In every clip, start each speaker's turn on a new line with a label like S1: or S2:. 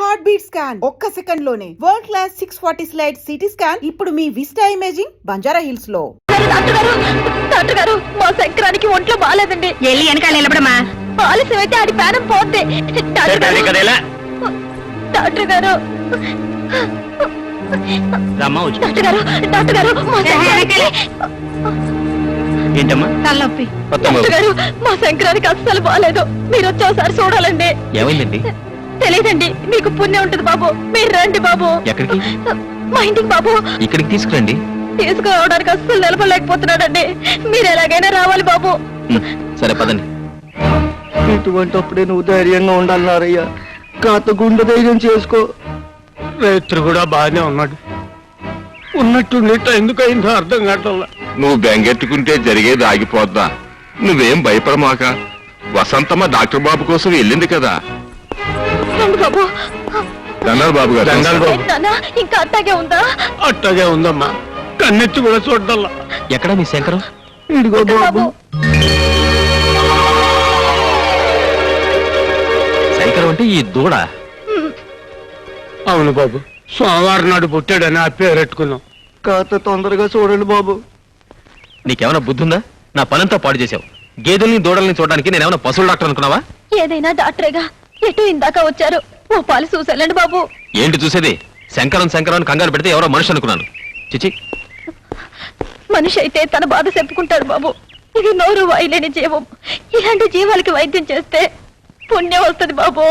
S1: Heart beat scan ఒక్క second లోనే world class 640 slide CT scan ఇప్పుడు మీ విస్టా ఇమేజింగ్ బంజారా హిల్స్ లో.
S2: డాక్టర్ గారు మా శంకరానికి ఒంట్లో బాగాలేదండి.
S3: వెళ్ళి వెనకాల నిలబడమా.
S2: ఆలస్యం అయితే ఆడి ప్రాణం పోతే. డాక్టర్ గారు డాక్టర్ గారు డాక్టర్ గారు
S4: ఏంటమ్మా
S2: తలనొప్పి. డాక్టర్ గారు మా శంకరానికి అస్సలు బాగాలేదు. మీరు వచ్చి ఒకసారి చూడాలండి.
S4: ఏమైందండి?
S2: తెలియదండి. మీకు పుణ్యం ఉంటుంది బాబు. మీరు రండి బాబు.
S4: ఎక్కడికి?
S2: మా ఇంటికి బాబు.
S4: ఇక్కడికి తీసుకురండి.
S2: తీసుకురావడానికి అస్సలు నిలబడలేకపోతున్నాడండి. మీరు ఎలాగైనా రావాలి బాబు.
S4: సరే పదండి.
S5: ఇటువంటిప్పుడే నువ్వు ధైర్యంగా ఉండాలన్నారయ్యా. కాత గుండె ధైర్యం చేసుకో. రైతు కూడా బాగానే ఉన్నాడు. ఉన్నట్టు ఎందుకైందో అర్థం కావట్లా.
S6: నువ్వు బెంగెట్టుకుంటే జరిగేది ఆగిపోద్దా? నువ్వేం భయపడమాక. వసంతమ్మ డాక్టర్ బాబు కోసం వెళ్ళింది కదా.
S2: రండి బాబు.
S6: దండాలు బాబు గారు.
S2: నాన్న, ఇంకా అట్టాగే ఉందా?
S5: అట్టాగే ఉందమ్మా. కన్నెత్తి కూడా చూడాలా.
S4: ఎక్కడ మీ శంకరం?
S5: ఇదిగో బాబు.
S4: శంకరం అంటే ఈ దూడ?
S5: అవును బాబు. సోమవారం నాడు పుట్టాడని ఆ పేరు పెట్టుకున్నాం. కాత తొందరగా చూడండి బాబు.
S4: నీకేమైనా బుద్ధుందా? నా పనంతా పాడు చేసావు. గేదెల్ని దూడల్ని చూడడానికి నేనేమైనా పశువుల డాక్టర్ అనుకున్నావా?
S2: ఏదైనా డాక్టరేగా. ఎటు ఇందాక వచ్చారు. ఓ పాలు చూసేళ్ళండి బాబు.
S4: ఏంటి చూసేది? శంకరం శంకరం అని కంగారు పెడితే ఎవరో మనిషి అనుకున్నాను. చిచి,
S2: మనిషి అయితే తన బాధ చెప్పుకుంటాడు బాబు. ఇది నోరు వాయిలేని జీవం. ఇలాంటి జీవాలకి వైద్యం చేస్తే పుణ్యం వస్తుంది బాబు.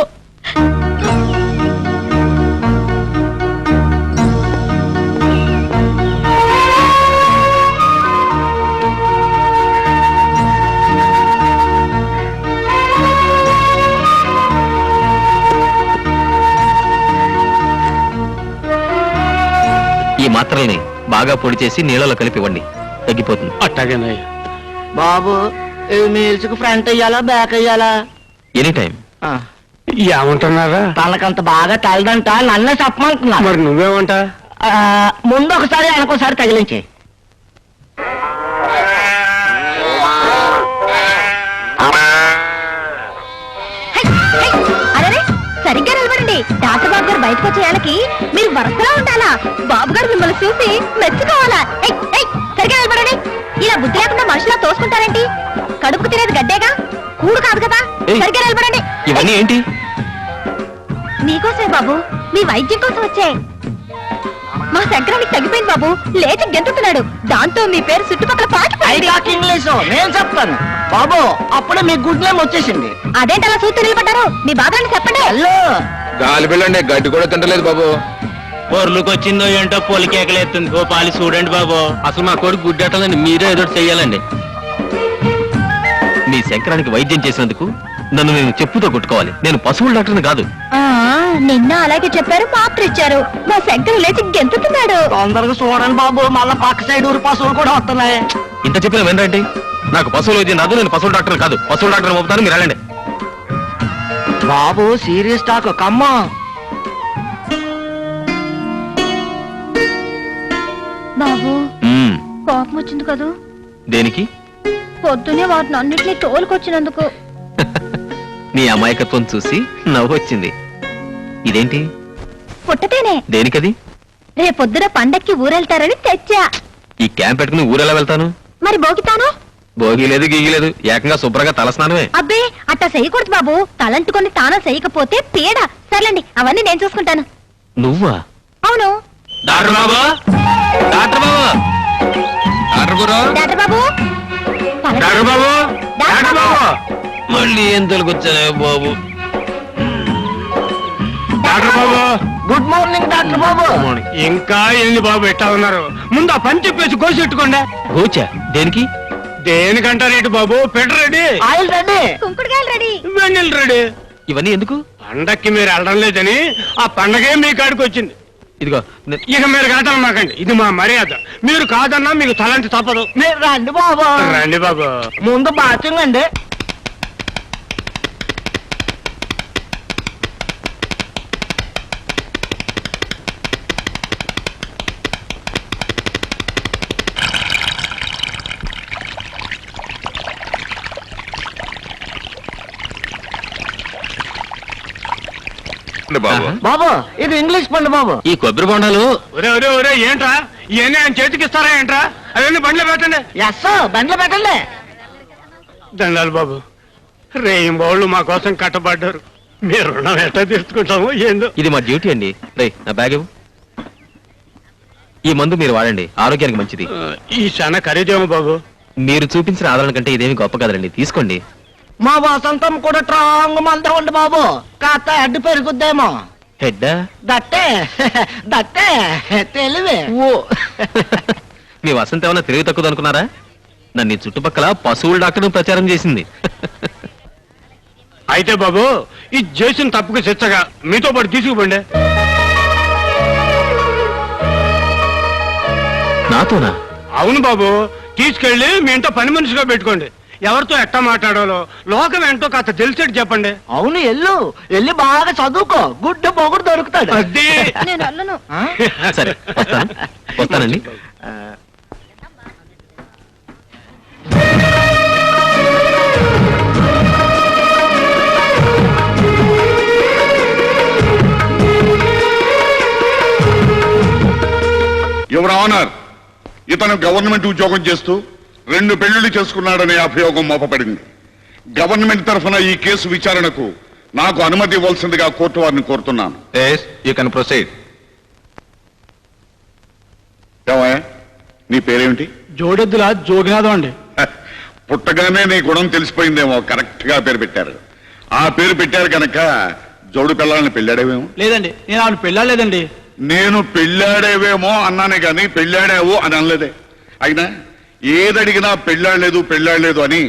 S4: ఈ మాత్రల్ని బాగా పొడి చేసి నీళ్ళలో కలిపి ఇవ్వండి. తగ్గిపోతుంది.
S5: అట్టాగేనయ్యా.
S3: బాబు మీల్స్కి ఫ్రంట్ అయ్యాలా బ్యాక్ అయ్యాలా?
S4: Any time.
S5: ఏమంటున్నారా?
S3: తనకంత బాగా తలదంట. నన్నే చెప్పమంటున్నా.
S5: మరి నువ్వేమంటా?
S3: ముందు ఒకసారి అనుకోసారి తగిలించే.
S2: సరిగ్గా నిలబడండి. డాక్టర్ బాబు గారు బయటకు వచ్చేయాలకి మీరు వరుసలా ఉండాలా. బాబు గారు మిమ్మల్ని చూసి మెచ్చుకోవాలా. సరిగ్గా నిలబడండి. ఇలా బుద్ధి లేకుండా మనుషులా తోసుకుంటారేంటి? కడుపుకు తినేది గడ్డేగా, కూడు కాదు కదా. సరిగ్గా నిలబడండి.
S4: ఇవన్నీ ఏంటి?
S2: మీకోసమే బాబు. మీ వైద్యం కోసం వచ్చే. మా శంకరానికి తగ్గిపోయింది బాబు. లేచి గెంతుతున్నాడు. దాంతో మీ పేరు చుట్టుపక్కల పాకి
S3: ఇంగ్లీషు నేను చెప్తాను బాబు. అప్పుడే మీ గుడ్ నేమ్ వచ్చేసింది.
S2: అదేంటి అలా చూస్తూ నిలబడ్డారు? మీ బాధని చెప్పండి.
S3: హలో
S6: గాలి బిల్లండి. గడ్డి కూడా తింటలేదు బాబు.
S4: పొర్లుకి వచ్చిందో ఏంటో పొలికేకలేస్తుంది. ఓ పాలి చూడండి బాబు. అసలు మా కొడుకు గుడ్డెట్టాలని మీరే ఏదో చెయ్యాలండి. మీ శంకరానికి వైద్యం చేసినందుకు నన్ను నేను చెప్పుతో కొట్టుకోవాలి. నేను పశువుల డాక్టర్ని కాదు.
S2: నిన్న అలాగే చెప్పారు, మాత్ర ఇచ్చారు. మా శంకర్ లేచి గెంతుతున్నాడు.
S3: తొందరగా చూడండి బాబు. మళ్ళా పక్క సైడ్ ఊరు పశువులు కూడా వస్తున్నాయి.
S4: ఇంత చెప్పిన వినరండి. నాకు పశువుల వైద్యం రాదు. నేను పశువుల డాక్టర్ కాదు. పశువుల డాక్టర్ పంపుతాను, మీరు వెళ్ళండి.
S3: బాబు సీరియస్ టాక్ కమ్మా.
S2: బాబు కోపం వచ్చింది కదూ?
S4: దేనికి?
S2: పొద్దునే వాటిని అన్నిటినీ తోలుకొచ్చినందుకు.
S4: నీ అమాయకత్వం చూసి నవ్వు వచ్చింది. ఇదేంటి?
S2: పుట్టతేనే.
S4: దేనికది?
S2: రేపొద్దున పండక్కి ఊరెళ్తారని తెచ్చా.
S4: ఈ క్యాంప్ పెట్టుకుని ఊరెలా వెళ్తాను?
S2: మరి బోగితాను?
S4: భోగి లేదు గీగి లేదు. ఏకంగా శుభ్రంగా తలస్నానమే.
S2: అబ్బే అట్టా చేయకూడదు బాబు. తలంటుకొని తానం చేయకపోతే పీడ. సర్లేండి, అవన్నీ నేను చూసుకుంటాను.
S4: నువ్వా?
S2: అవును.
S4: డాక్టర్ బాబు, డాక్టర్ బాబు, డాక్టర్ గురు,
S2: డాక్టర్ బాబు,
S4: డాక్టర్ బాబు, డాక్టర్ బాబు. మళ్ళీ ఏం తొలగొచ్చానే బాబు.
S5: డాక్టర్ బాబు.
S3: గుడ్ మార్నింగ్ డాక్టర్ బాబు.
S5: ఇంకా ఏంది బాబు ఎట్టా ఉన్నారు? ముందు ఆ పని చెప్పేసి కోసెట్టుకోండి.
S4: గోచా దేనికి?
S5: దేనికంటారేంటి బాబు? పెట్ రెడీ,
S3: ఆయిల్ రెడీ,
S2: కుంకుడుకాయలు రెడీ,
S5: వెన్నెల రెడీ.
S4: ఇవన్నీ ఎందుకు?
S5: పండక్కి మీరు వెళ్ళడం లేదని ఆ పండగే మీ కాడికి వచ్చింది.
S4: ఇదిగో
S5: ఇక మీరు కాదనమాకండి. ఇది మా మర్యాద. మీరు కాదన్నా మీకు తలంటి తప్పదు.
S3: మీరు రండి బాబు.
S5: రండి బాబు.
S3: ముందు బాత్రూమ్ అండి.
S6: చెప్పండి బాబు.
S3: బాబు ఇది ఇంగ్లీష్ పండు బాబు.
S4: ఈ కొబ్బరి బొండాలు
S5: ఒరే ఒరే ఒరే ఏంట్రా ఇవన్నీ ఆయన చేతికి ఇస్తారా ఏంట్రా? అవన్నీ బండ్లో పెట్టండి.
S3: ఎస్ బండ్లో పెట్టండి.
S5: దండాలు బాబు, రేయింబోళ్ళు మా కోసం కట్టబడ్డారు. మీరు రుణం ఎట్లా తీర్చుకుంటాము ఏందో.
S4: ఇది మా డ్యూటీ అండి. రే నా బ్యాగ్ ఇవ్వు. ఈ మందు మీరు వాడండి, ఆరోగ్యానికి మంచిది.
S5: ఈ చాలా ఖరీదేమో బాబు.
S4: మీరు చూపించిన ఆదరణ కంటే ఇదేమి గొప్ప కదండి, తీసుకోండి.
S3: మా వసంతం కూడా స్ట్రాంగ్ మంద ఉండి బాబు, కాస్త అడ్డు పెరుగుద్దేమో.
S4: హెడ్డా?
S3: దట్టే దట్టే తెలివే.
S4: ఓ మీ వసంత ఏమన్నా తెలివి తక్కువ అనుకున్నారా? నన్ను ఈ చుట్టుపక్కల పశువుల డాక్టర్ ప్రచారం చేసింది.
S5: అయితే బాబు, ఈ చేసిన తప్పుకు శిక్షగా మీతో పాటు తీసుకుపోండి.
S4: నాతోనా?
S5: అవును బాబు, తీసుకెళ్లి మీ ఇంట్లో పని మనిషిగా పెట్టుకోండి. ఎవరితో ఎట్టా మాట్లాడాలో లోకం ఏంటో కాస్త తెలిసేట్టు చెప్పండి.
S3: అవును ఎల్లు బాగా చదువుకో, గుడ్డు పొగుడు దొరుకుతాడు.
S5: అది
S2: నేను అల్లను.
S4: సరే వస్తానండి.
S6: యువర్ ఆనర్, ఇతను గవర్నమెంట్ ఉద్యోగం చేస్తూ 2 పెళ్లిళ్లు చేసుకున్నాడనే అభియోగం మోపబడింది. గవర్నమెంట్ తరఫున ఈ కేసు విచారణకు నాకు అనుమతి ఇవ్వాల్సిందిగా కోర్టు వారిని కోరుతున్నాను. ఏమయ్య, నీ పేరేమిటి?
S5: జోడెద్దుల జోగినాథం అండి.
S6: పుట్టగానే నీ గుణం తెలిసిపోయిందేమో, కరెక్ట్ గా పేరు పెట్టారు. ఆ పేరు పెట్టారు కనుక జోడు పిల్లల్ని పెళ్ళాడేవేమో.
S5: లేదండి, నేను ఆవిడ పెళ్ళాలేదండి.
S6: నేను పెళ్ళాడేవేమో అన్నానే గాని పెళ్ళాడావు అని అనలేదే. అయినా ఏదడిగినా పెళ్ళాడలేదు అని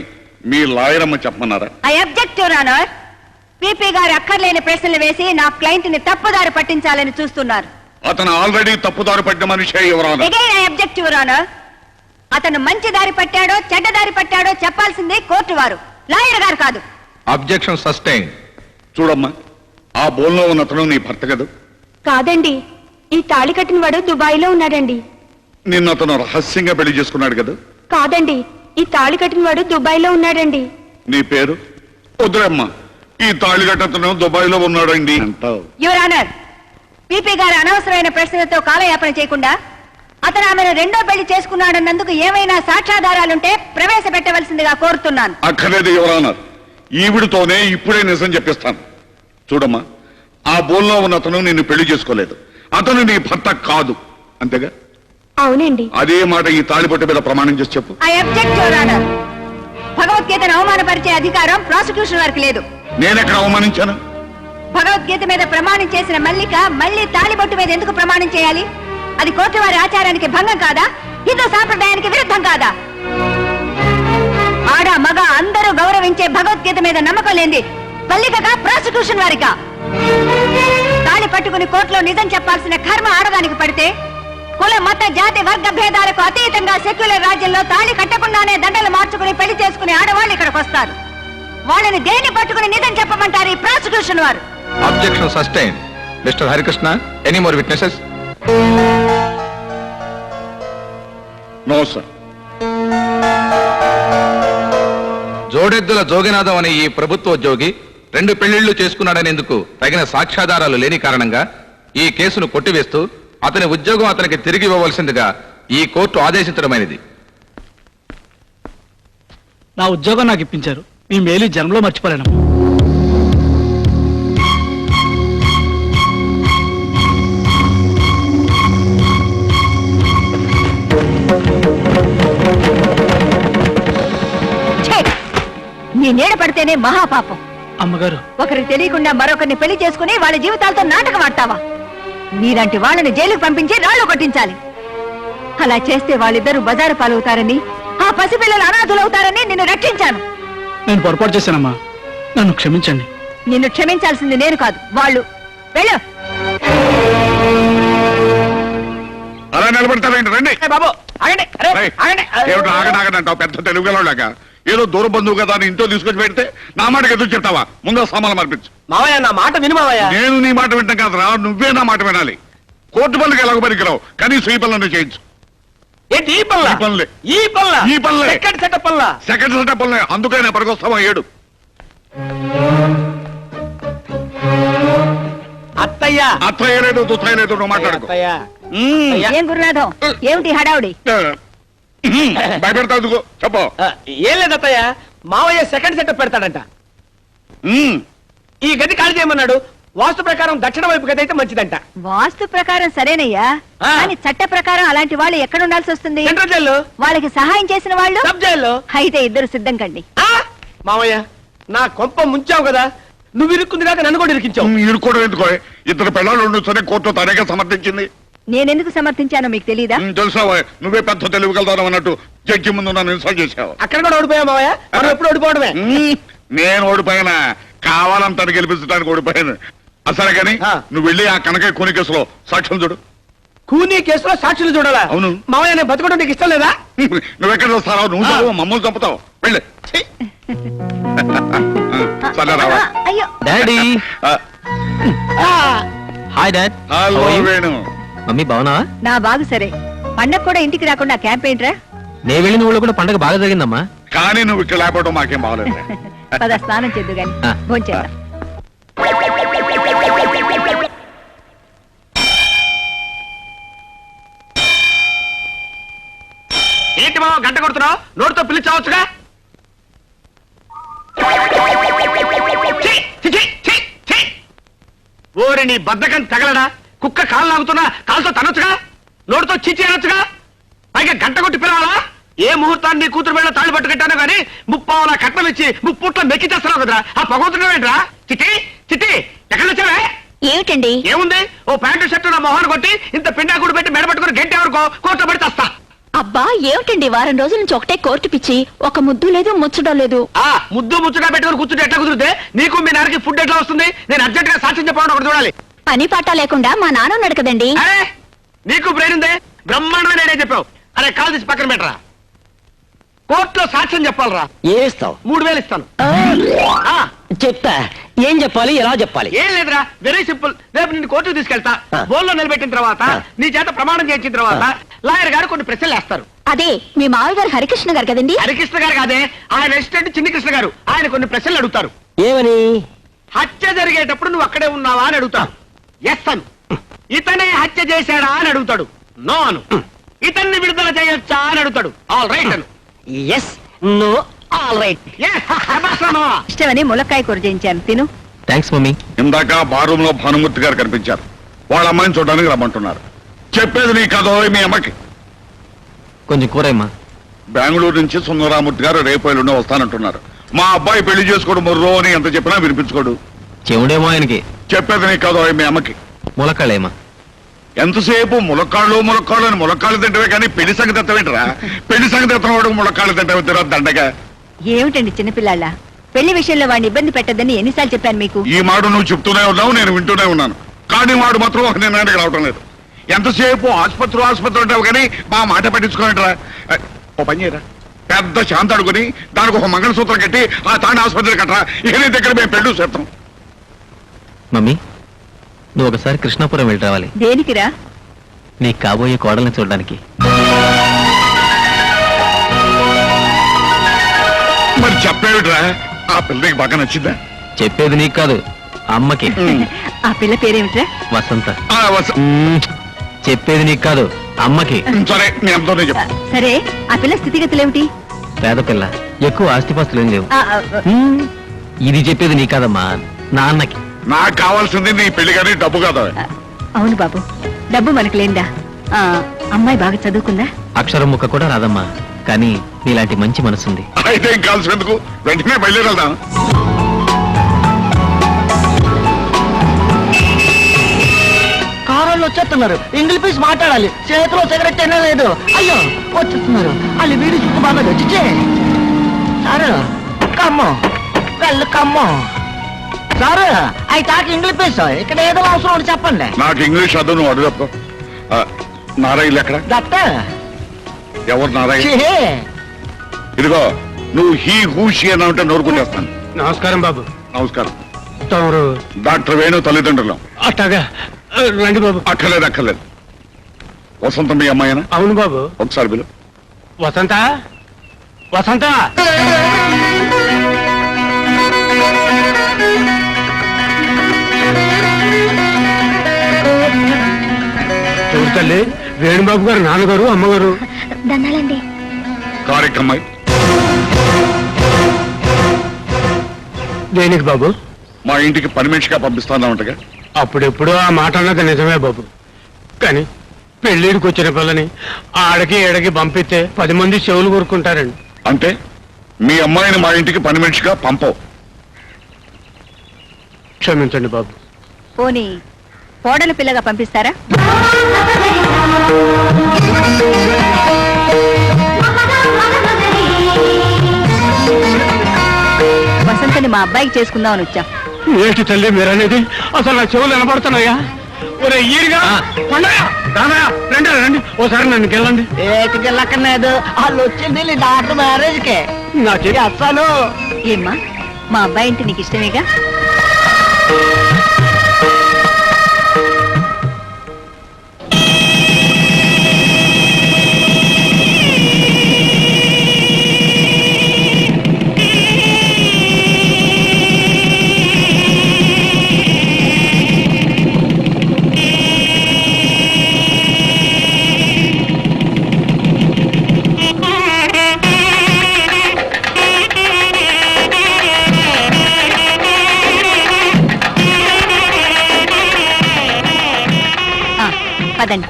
S6: మీ లాయరమ్మ చెప్పమన్నారా?
S2: I object your honour. PP గారు అక్కర్లేని ప్రశ్నలు వేసి నా క్లయింట్ ని తప్పుదారి పట్టించాలని చూస్తున్నారు.
S6: అతను ఆల్రెడీ తప్పుదారి పడ్డ మనిషి ఎవరన్నా.
S2: Again I object your honour. అతను మంచి దారి పట్టాడో చెడ్డ దారి పట్టాడో చెప్పాల్సిందే కోర్టు వారు, లాయర్ గారు కాదు.
S6: Objection sustain. చూడమ్మా, ఆ బోన్లో ఉన్న అతను నీ భర్త కదా?
S2: కాదండి, ఈ తాళి కట్టిన వాడు దుబాయ్ లో ఉన్నాడండి.
S6: నిన్ను అతను రహస్యంగా పెళ్లి చేసుకున్నాడు కదా?
S2: కాదండి, ఈ తాళి కట్టిన వాడు దుబాయ్ లో ఉన్నాడండి.
S6: నీ పేరు? వద్దురమ్మా, ఈ తాళిగట్టతను దుబాయ్ లో ఉన్నాడండి అంటావు.
S2: యువర్ ఆనర్, పీపీ గారు అనవసరమైన ప్రశ్నలతో కాలయాపన చేయకుండా అతను ఆమెను 2వ పెళ్లి చేసుకున్నాడన్నందుకు ఏమైనా సాక్ష్యాధారాలుంటే ప్రవేశపెట్టవలసిందిగా కోరుతున్నాను.
S6: అక్కర్లేదు యువరానర్, ఈవిడితోనే ఇప్పుడే నిజం చెప్పిస్తాను. చూడమ్మా, ఆ బోన్లో ఉన్న అతను నిన్ను పెళ్లి చేసుకోలేదు. అతను నీ భర్త కాదు, అంతేగా?
S2: అవునండి.
S6: అదే మాట ఈ తాళిపట్టు మీద ప్రమాణం చేసి చెప్పు.
S2: I object your honour. భగవద్గీతను అవమానపరిచే అధికారం ప్రాసిక్యూషన్ వారికి లేదు.
S6: నేనెక్కడ అవమానించాను?
S2: భగవద్గీత మీద ప్రమాణం చేసిన మల్లిక మళ్ళీ తాళిబొట్టు మీద ఎందుకు ప్రమాణం చేయాలి? అది కోర్టు వారి ఆచారానికి భంగం కాదా? హిందూ సాంప్రదాయానికి విరుద్ధం కాదా? ఆడ మగ అందరూ గౌరవించే భగవద్గీత మీద నమ్మకం లేని మల్లికగా ప్రాసిక్యూషన్ వారిగా? తాళి పట్టుకుని కోర్టులో నిజం చెప్పాల్సిన కర్మ ఆడదానికి పడితే కుల మత జాతి వర్గ భేదాలకు అతీతంగా సెక్యులర్ రాజ్యంలో తాళి కట్టకుండానే దండలు మార్చుకుని పెళ్లి చేసుకునే ఆడవాళ్ళు ఇక్కడికి వస్తారు. వాళ్ళని దేన్ని పట్టుకుని నిజం చెప్పమంటారు ఈ ప్రాసిక్యూషన్ వారు?
S6: Objection sustain. Mister Harikrishna, any more witnesses? No sir.
S7: జోడెద్దుల జోగినాథం అనే ఈ ప్రభుత్వ ఉద్యోగి 2 పెళ్లిళ్లు చేసుకున్నాడనేందుకు తగిన సాక్ష్యాధారాలు లేని కారణంగా ఈ కేసును కొట్టివేస్తూ అతని ఉద్యోగం అతనికి తిరిగి ఇవ్వవలసిందిగా ఈ కోర్టు ఆదేశించడమైనది.
S5: నా ఉద్యోగం నాకు ఇప్పించారు. మీ మేలు జన్మలో మర్చిపోలేను.
S2: నీ నీడ పడితేనే మహాపాపం.
S5: అమ్మగారు,
S2: ఒకరికి తెలియకుండా మరొకరిని పెళ్లి చేసుకుని వాళ్ళ జీవితాలతో నాటకం ఆడతావా? నీలాంటి వాళ్ళని జైలుకు పంపించి రాళ్లు కొట్టించాలి. అలా చేస్తే వాళ్ళిద్దరూ బజారు పాలవుతారని, ఆ పసిపిల్లలు అనాథులవుతారని నిన్ను రక్షించాను.
S5: నేను పొరపాటు చేశానమ్మా, నన్ను క్షమించండి.
S2: నిన్ను క్షమించాల్సింది నేను కాదు, వాళ్ళు. వెళ్ళు.
S6: అలా నిలబడతారండి, రండి.
S3: బాబు ఆగండి.
S6: ఏమిటి ఆగనాగనంటావు? పెద్ద తెలుగులోలాగా ఏదో దూర బంధువు కదా అని ఇంట్లో తీసుకొచ్చి పెడితే నా మాటకి ఎదురు చెప్తావా? ముందు సామాన్లు మార్పించు.
S3: మావయ్య నా మాట విను మావయ్య.
S6: నేను నీ మాట వింటాం కాదురా, నువ్వే నా మాట వినాలి. కోర్టు పనులకు ఎలాగో పనికిరావు, కనీసం ఈ పనులను చేయించు.
S3: ఏంటి ఈ పనులా?
S6: ఈ పనులే.
S3: ఈ పనులా?
S6: ఈ పనులే.
S3: సెకండ్ సెటప్ పనులా?
S6: సెకండ్ సెటప్ పనులే. అందుకైనా పనికొస్తావా? 7
S3: అత్తయ్య
S6: అత్తయ్య లేదు దుత్తయ్య లేదు నువ్వు మాట్లాడుకో
S3: అత్తయ్య
S2: ఏం గురునాథం ఏమిటి హడావుడి
S6: భయపెడతా చెప్పు
S3: ఏం లేదు అత్తయ్య మావయ్య సెకండ్ సెటప్ పెడతాడంట ఈ గది ఖాళీ చేయమన్నాడు. వాస్తు ప్రకారం దక్షిణ వైపు గది అయితే మంచిదంట.
S2: వాస్తు ప్రకారం సరేనయ్యా,
S3: ఆ.
S2: కానీ చట్ట ప్రకారం అలాంటి వాళ్ళు ఎక్కడ ఉండాల్సి వస్తుంది?
S3: సెంట్రల్ జైల్లో,
S2: వాళ్ళకి సహాయం చేసిన వాళ్ళు
S3: సబ్ జైల్లో.
S2: అయితే ఇద్దరు సిద్ధం కండి.
S3: మావయ్య నా కొంప ముంచావు కదా, నువ్వు ఇరుక్కుంది కాక నన్ను కూడా ఇరికించావు.
S6: ఇరుక్కోవడం ఎందుకో, ఇద్దరు పిల్లలు ఉండొచ్చని కోర్టు తనేగా సమర్థించింది.
S2: నేనెందుకు సమర్థించానో మీకు తెలీదా?
S6: తెలుసా నువ్వే పెద్ద తెలివిగలుగుతావు అన్నట్టు జడ్జి ముందు నన్ను ఇన్సల్ట్ చేశావు.
S3: అక్కడ కూడా ఓడిపోయావు మావయ్య, మనం ఎప్పుడు ఓడిపోవడమే.
S6: నేను ఓడిపోయినా కావాలని తను గెలిపించడానికి ఓడిపోయాను. అసలే కానీ నువ్వు వెళ్ళి ఆ కనక కూని కేసులో సాక్ష్యం చూడు.
S3: కూనీ కేసులో సాక్షులు చూడాలా?
S6: అవును.
S3: మావయ్య నేను బతకడం నీకు ఇష్టం లేదా?
S6: నువ్వెక్కడ వస్తావు? నువ్వు చదువు, మమ్మల్ని చంపుతావు. వెళ్ళి సరే రావా.
S2: అయ్యో
S4: daddy. Hi dad.
S6: Hello Venu.
S4: Mummy బాగున్నావా?
S2: నా బాగు సరే. పండగ కూడా ఇంటికి రాకుండా క్యాంప్ ఏంట్రా?
S4: నేను వెళ్ళిన ఊళ్ళో కూడా పండగ బాగా జరిగిందమ్మా.
S6: కానీ నువ్వు ఇక్కడ లేకపోవడం మాకేం బాగలేదు.
S2: పద స్నానం చేద్దు గాని
S4: ఆ.
S2: భోంచేద్దాం.
S3: ఏంటి మావ గంట కొడుతున్నావు? నోటితో పిలిచావచ్చుగా. ఓరి నీ బద్దకం తగలడా? కుక్క కాలు లాగుతున్నా కాలుతో తనొచ్చుగా, నోటితో చిచి అనొచ్చుగా, పైగా గంట కొట్టి పిలవాలా? ఏ ముహూర్తాన్ని నీ కూతురు మీద తాళి పట్టుకెట్టానో గానీ ముప్పావులా కట్నం ఇచ్చి ముప్పుట్ల మెక్కి చేస్తున్నావు కదరా. ఆ పగవుతున్నావేంట్రా? చిట్టి చిట్టి ఎక్కడ వచ్చావే?
S2: ఏమిటండి?
S3: ఏముంది, ఓ ప్యాంటు షర్టు నా మొహాన్ని కొట్టి ఇంత పిండాకుడు పెట్టి మెడబట్టుకుని గంట ఎవరికో కోర్టు పడి తెస్తా.
S2: అబ్బా ఏమిటండి, వారం రోజుల నుంచి ఒకటే కోర్టు పిచ్చి, ఒక ముద్దు లేదు ముచ్చడం లేదు.
S3: ఆ ముద్దు ముచ్చగా పెట్టుకుని కూర్చుంటే ఎట్లా కుదిరితే నీకు మీ నాన్నకి ఫుడ్ ఎట్లా వస్తుంది? నేను అర్జెంట్ గా సాక్ష్యం చెప్పాలని ఒకటి చూడాలి.
S2: పని పాట లేకుండా మా నాన్న ఉన్నాడు కదండి.
S3: అరే నీకు బ్రెయిన్ ఉందే, బ్రహ్మాండమైన ఐడియా చెప్పావు. అరే కాలు తీసి పక్కన పెట్టరా. కోర్టులో సాక్ష్యం చెప్పాలరా.
S8: ఏమిస్తావు?
S3: 3000 ఇస్తాను. ఆ,
S8: చెప్తా. ఏం చెప్పాలి, ఎలా చెప్పాలి?
S3: ఏం లేదురా, వెరీ సింపుల్. రేపు నిన్ను కోర్టుకు తీసుకెళ్తా.
S8: ఆ.
S3: బోల్లో నిలబెట్టిన తర్వాత నీ చేత ప్రమాణం చేయించిన తర్వాత లాయర్ గారు కొన్ని ప్రశ్నలు వేస్తారు.
S2: అదే మీ మావి గారు హరికృష్ణ గారు కదండి.
S3: హరికృష్ణ గారు కాదే, ఆయన అసిస్టెంట్ చిన్ని కృష్ణ గారు. ఆయన కొన్ని ప్రశ్నలు అడుగుతారు.
S8: ఏమని?
S3: హత్య జరిగేటప్పుడు నువ్వు అక్కడే ఉన్నావా అని అడుగుతాడు. ఎస్ అను. ఇతనే హత్య చేశాడా అని అడుగుతాడు. నో అను. ఇతన్ని విడుదల చేయొచ్చా అని అడుగుతాడు. ఆల్ రైట్ అను.
S8: Yes, no, all right.
S3: Yes, శభాష్.
S2: ఇష్టమని ములక్కాయ కూర చేయించాను, తిను.
S4: Thanks mummy.
S6: ఇందాక బారూమ్ లో భానుమూర్తి గారు కనిపించారు. వాళ్ళ అమ్మాయిని చూడడానికి రమ్మంటున్నారు. చెప్పేది నీ కథ మీ అమ్మకి.
S4: కొంచెం కూరమ్మా.
S6: బెంగళూరు నుంచి సుందరామూర్తి గారు రేపు ఎల్లుండి వస్తానంటున్నారు. మా అబ్బాయి పెళ్లి చేసుకోవడం మొర్రో అని ఎంత చెప్పినా వినిపించుకోడు.
S4: చెవుడేమో ఆయనకి.
S6: చెప్పేది నీ కథ మీ అమ్మకి.
S4: ములక్కాళ్ళేమా.
S6: ఎంతసేపు ములక్కాళ్ళు అని ములక్కాళ్ళు తింటవే కానీ పెళ్లి సంగతి ఎత్తవేంటరా? పెళ్లి సంగతి ఎత్తవాడు ములక్కాళ్ళు తింటవే తిరా దండగా.
S2: ఏమిటండి చిన్నపిల్లాళ్ళ, పెళ్లి విషయంలో వాడిని ఇబ్బంది పెట్టద్దని ఎన్నిసార్లు చెప్పాను మీకు?
S6: ఈ మాట నువ్వు చెప్తూనే ఉన్నావు, నేను వింటూనే ఉన్నాను. కానీ వాడు మాత్రం ఒక నిర్ణయానికి రావటం లేదు. ఎంతసేపు ఆసుపత్రి ఉంటావు కానీ మా మాట పట్టించుకోనట్రా. ఓ పని చేయరా, పెద్ద శాంత అడుగుని దానికి ఒక మంగళసూత్రం కట్టి ఆ తాండ ఆసుపత్రి కట్టరా. ఇక నీ దగ్గర మేము పెళ్లి చేస్తాం.
S4: మమ్మీ నువ్వు ఒకసారి కృష్ణాపురం వెళ్ళి రావాలి.
S2: దేనికిరా?
S4: నీ కాబోయే కోడల్ని చూడడానికి.
S6: మరి చెప్పేవిట్రా, ఆ పిల్లకి బాగా నచ్చిందా?
S4: చెప్పేది నీకు కాదు, అమ్మకి.
S2: ఆ పిల్ల పేరేమిట్రా?
S4: వసంత. చెప్పేది నీకు కాదు, అమ్మకి.
S6: సరే నీ అమ్మతోనే చెప్పు.
S2: సరే, ఆ పిల్ల స్థితిగతులేమిటి?
S4: పేద పిల్ల, ఎక్కువ ఆస్తిపాస్తులు ఏం లేవు.
S2: ఆ, ఆ,
S4: ఇది చెప్పేది నీ కాదమ్మా, నాన్నకి.
S6: నాకు కావాల్సింది నీ పెళ్లి కానీ డబ్బు కాదు.
S2: అవును బాబు, డబ్బు మనకు లేందా? ఆ, అమ్మాయి బాగా చదువుకుందా?
S4: అక్షరం ముక్క కూడా రాదమ్మా, కానీ నీలాంటి మంచి మనసుంది.
S6: అయితే ఏం కావాల్సినందుకు వెంటనే బయలుదేరదాం.
S8: కారంలో వచ్చేస్తున్నారు. ఇంగ్లీష్ మాట్లాడాలి. చేతిలో సిగరెట్ అయినా లేదు. అయ్యో వచ్చేస్తున్నారు. వాళ్ళు వీడి చుట్టూ బాగా వచ్చే సారు కమ్మో వెళ్ళు కమ్మో సారు అవి తాకి ఇంగ్లీష్ ఇక్కడ ఏదో అవసరం ఉంటే చెప్పండి.
S6: నాకు ఇంగ్లీష్ అదు, నువ్వు అడు తప్ప. నారాయణ ఎక్కడ?
S8: దత్త
S6: ఎవరు నారాయణ?
S8: ఛీ,
S6: ఇదిగో నువ్వు హీ హూషి అని అంటే నోరుకుంటేస్తాను.
S5: నమస్కారం బాబు.
S6: నమస్కారం.
S5: తమరు
S6: డాక్టర్ వేణు తల్లిదండ్రులం.
S5: అట్టగా రండి బాబు.
S6: అక్కర్లేదు. వసంత మీ అమ్మాయినా?
S5: అవును బాబు.
S6: ఒకసారి బిలు.
S5: వసంత, వసంత. ఎవరు తల్లి? వేణుబాబు గారు నాన్నగారు అమ్మగారు.
S2: దండాలండి.
S6: కారెక్కమ్మాయి
S5: దేనికి బాబు?
S6: మా ఇంటికి పని మనిషిగా పంపిస్తానంటగా.
S5: అప్పుడెప్పుడు ఆ మాట అన్నది నిజమే బాబు, కానీ పెళ్లిడికి వచ్చిన పిల్లని ఆడకి ఏడకి పంపిస్తే 10 మంది చెవులు కొరుకుంటారండి.
S6: అంటే మీ అమ్మాయిని మా ఇంటికి పని మనిషిగా పంపవు.
S5: క్షమించండి బాబు.
S2: పోనీ కోడలు పిల్లగా పంపిస్తారా? వసంతని మా అబ్బాయికి చేసుకుందామని వచ్చాం.
S5: ఏంటి తల్లి మీరనేది? అసలు నా చెవులు వినపడుతున్నాయా? ఒరే ఈరిగా రండి రండి, ఓసారి నన్ను గెల్లండి.
S8: ఏటికి వెళ్ళక్కర్లేదు, వాళ్ళు వచ్చింది డాక్టర్ మ్యారేజ్ కే.
S5: నా చెయ్యి
S8: అస్సలు
S2: ఏమ్మా, మా అబ్బాయి అంటే నీకు ఇష్టమేగా? పదండి.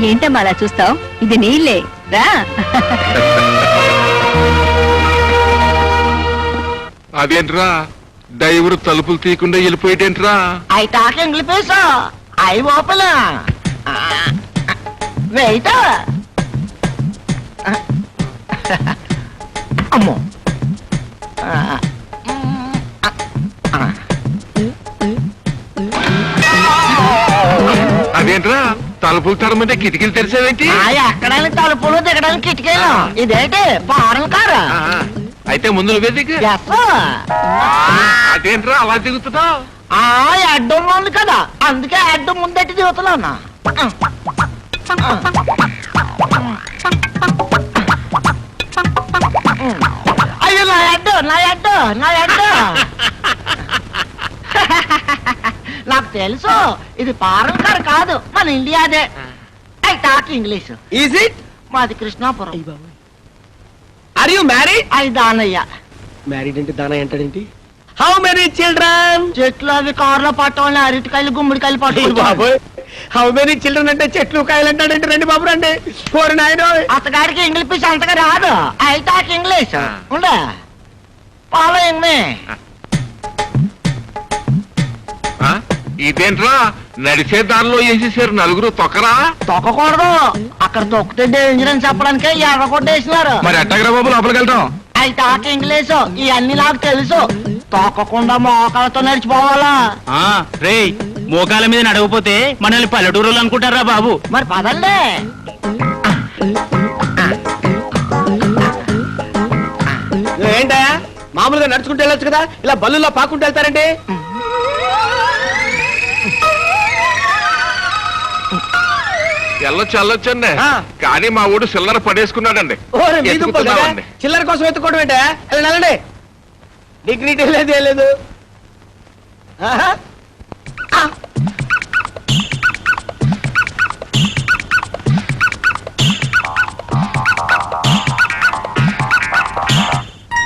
S2: ఏంటమ్మా అలా చూస్తావు? ఇది నీళ్ళే, రా.
S7: అదేంట్రా డ్రైవర్ తలుపులు తీయకుండా వెళ్ళిపోయేటేంట్రా?
S8: అవి టాక్ ఇంగ్లీష్, అవి ఓపెన్. వెయిట్. అమ్మో,
S7: అదేంట్రా తలుపులు తరమంటే కిటికీలు తెరిచేవేంటి?
S8: ఎక్కడానికి తలుపులు దిగడానికి కిటికీలు. ఇదేంటి ఫారెన్ కారు?
S7: అయితే ముందు నువ్వే దిగు. అదేంట్రా అలా దిగుతున్నావు?
S8: అడ్డం ఉంది కదా, అందుకే అడ్డం ముందట్టి దిగుతున్నా. అయ్యో నా అడ్డు, నా అడ్డు, నా అడ్డు. నాకు తెలుసు ఇది ఫారెన్ కారు కాదు, మన ఇండియాదే. I talk English.
S3: Is it?
S8: మాది కృష్ణాపురం.
S3: Are you married?
S8: అది దానయ్య.
S3: మ్యారీడ్ అంటే దానా ఏంటండి? How many children?
S8: చెట్లు అవి కారులో పట్టవాళ్ళని అరటికాయలు గుమ్మడికాయలు పట్టుకుంటారు.
S3: హౌ మెనీ చిల్డ్రన్ అంటే చెట్లు కాయలు అంటాడంటే రండి బాబు రండి. కోరి నాయన
S8: అతగాడికి ఇంగ్లీష్ అంతగా రాదు. I talk English. ఉండే ఫాలోయింగ్ మీ.
S7: ఇదేంట్రా నడిచే దారిలో వేసేసారు నలుగురు తొక్కరా?
S8: తొక్కకూడదు, అక్కడ తొక్కితే డేంజర్ అని చెప్పడానికే ఎర్ర కొట్టేసినారు.
S7: మరి ఎట్టగరా బాబు లోపలికి వెళ్తాం?
S8: ఐ టాక్ ఇంగ్లీష్, ఇవన్నీ నాకు తెలుసు. తొక్కకుండా మోకాలతో నడిచిపోవాలా?
S4: రే మోకాల మీద నడవపోతే మనల్ని పల్లెటూరులు అనుకుంటారా బాబు?
S8: మరి పదండి.
S3: ఏంటా మామూలుగా నడుచుకుంటూ వెళ్ళొచ్చు కదా, ఇలా బల్లుల్లో పాకుంటూ వెళ్తారండి?
S7: వెళ్ళొచ్చండి, కానీ మా ఊడు చిల్లర పడేసుకున్నాడండి. ఎత్తుకుతున్నామండి.
S3: చిల్లర కోసం ఎత్తుకోవడం ఏంటా? వెళ్ళండి. డిగ్నిటీ లేదు, ఏం లేదు.